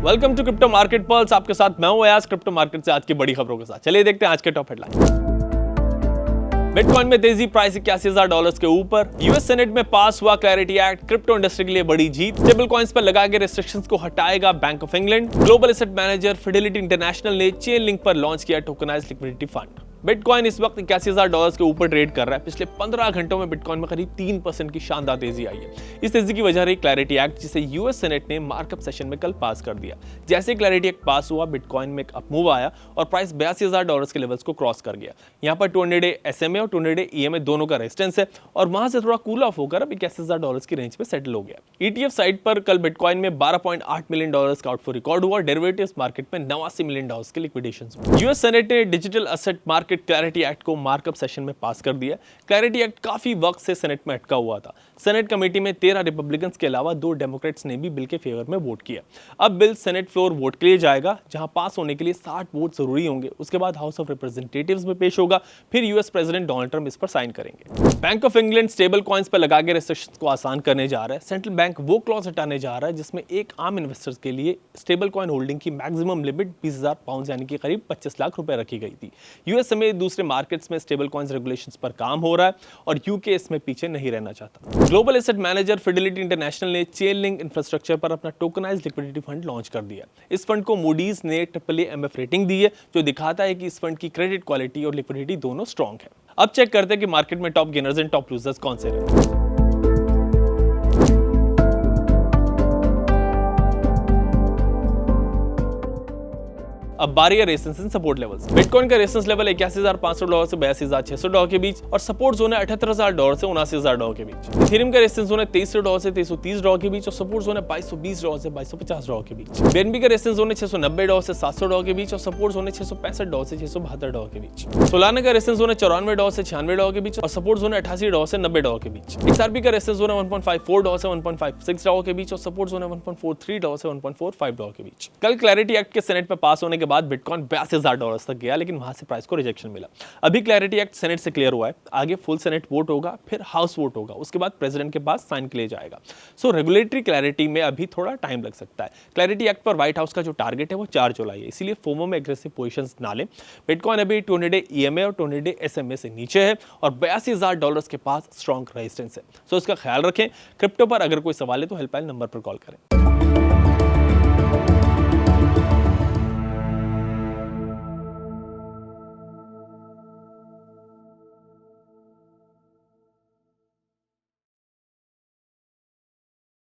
Welcome to crypto market pulse. आपके साथ मैं हूं अयाज, क्रिप्टो मार्केट से आज की बड़ी खबरों के साथ। चलिए देखते हैं आज के टॉप हेडलाइन। बिटकॉइन में तेजी, प्राइस $81,000 के ऊपर। यूएस सेनेट में पास हुआ क्लैरिटी एक्ट, क्रिप्टो इंडस्ट्री के लिए बड़ी जीत। स्टेबल कॉइंस पर लगाए गए रिस्ट्रिक्शंस को हटाएगा bank of England. Global asset manager Fidelity International ने चेन लिंक पर लॉन्च किया टोकनाइज्ड लिक्विडिटी फंड। बिटकॉइन इस वक्त $81,000 के ऊपर ट्रेड कर रहा है। पिछले 15 घंटों में बिटकॉइन में करीब 3% की शानदार तेजी आई है। इस तेजी की वजह रही क्लैरिटी एक्ट, जिसे यूएस सेनेट ने मार्कअप सेशन में कल पास कर दिया। जैसे क्लैरिटी एक्ट पास हुआ, बिटकॉइन में एक अपमूव आया और प्राइस $82,000 के लेवल्स को क्रॉस कर गया। यहाँ पर 200-डे SMA और 200-डे EMA दोनों का रेजिस्टेंस है और वहां से थोड़ा कूल ऑफ होकर अब $81,000 की रेंज पे सेटल हो गया। ETF साइट पर कल बिटकॉइन में $12.8 मिलियन का आउटफ्लो रिकॉर्ड हुआ। डेरिवेटिव्स मार्केट में $89 मिलियन के लिक्विडेशन। यूएस सेनेट ने digital asset market clarity act को मार्कअप सेशन में पास कर दिया। क्लैरिटी एक्ट काफी वक्त से सेनेट में अटका हुआ था। सेनेट कमेटी में 13 रिपब्लिकन्स के अलावा 2 डेमोक्रेट्स ने भी बिल के फेवर में वोट किया। अब बिल सेनेट फ्लोर वोट के लिए जाएगा, जहां पास होने के लिए 60 वोट जरूरी होंगे। उसके बाद हाउस ऑफ रिप्रेजेंटेटिव्स में पेश होगा, फिर यूएस प्रेसिडेंट डोनाल्ड ट्रंप इस पर साइन करेंगे। Bank of England stable coins पर लगा के रिस्ट्रिक्शंस को आसान करने जा रहा है। सेंट्रल बैंक वो क्लॉज हटाने जा रहा है जिसमें एक आम इन्वेस्टर्स के लिए स्टेबल कॉइन होल्डिंग की मैक्सिमम लिमिट 20,000 पाउंड यानी कि करीब 25 लाख रुपए रखी गई थी। यूएस समेत दूसरे मार्केट्स में स्टेबल कॉइन्स रेगुलेशंस पर काम हो रहा है और यूके इसमें पीछे नहीं रहना चाहता। Global asset manager Fidelity International ने चेन लिंक इंफ्रास्ट्रक्चर पर अपना टोकनाइज्ड लिक्विडिटी फंड लॉन्च कर दिया। इस फंड को मूडीज ने AAA-MF रेटिंग दी है, जो दिखाता है कि इस फंड की क्रेडिट क्वालिटी और लिक्विडिटी दोनों स्ट्रांग है। अब चेक करते हैं कि मार्केट में top gainers and top losers कौन से रहे। अब बारी है resistance and support levels. Bitcoin का रेजिस्टेंस लेवल $81,500 से $82,600 के बीच और सपोर्ट जोन है $78,000 से $79,000 के बीच। इथेरियम का रेजिस्टेंस जोन है $2300 से $2330 के बीच और सपोर्ट जोन है $2220 से $2250 के बीच। BNB का रेजिस्टेंस जोन है $690 से $700 के बीच और सपोर्ट जोन है $665 से $672 के बीच। सोलाना का रेजिस्टेंस जोन है $94 से $96 के बीच और सपोर्ट जोन है $88 से $90 के बीच। XRP का रेजिस्टेंस जोन है $1.54 से $1.56 के बीच और सपोर्ट जोन है $1.43 से $1.45 के बीच। कल क्लैरिटी एक्ट के सेनेट में पास होने के बाद बिटकॉइन $82,000 तक गया, लेकिन वहां से प्राइस को रिजेक्शन मिला। अभी क्लैरिटी एक्ट सेनेट से क्लियर हुआ है, आगे फुल सेनेट वोट होगा, फिर हाउस वोट होगा, उसके बाद प्रेसिडेंट के पास साइन के लिए जाएगा। सो रेगुलेटरी क्लैरिटी में अभी थोड़ा टाइम लग सकता है। क्लैरिटी एक्ट पर व्हाइट हाउस का जो टारगेट है वो 4 जुलाई है, इसीलिए फोमो में एग्रेसिव पोजीशंस ना लें। बिटकॉइन अभी 200-डे EMA और 200-डे SMA से नीचे है और $82,000 के पास स्ट्रॉन्ग रेजिस्टेंस है। सो इसका ख्याल रखें। क्रिप्टो पर अगर कोई सवाल है तो हेल्पलाइन नंबर पर कॉल करें।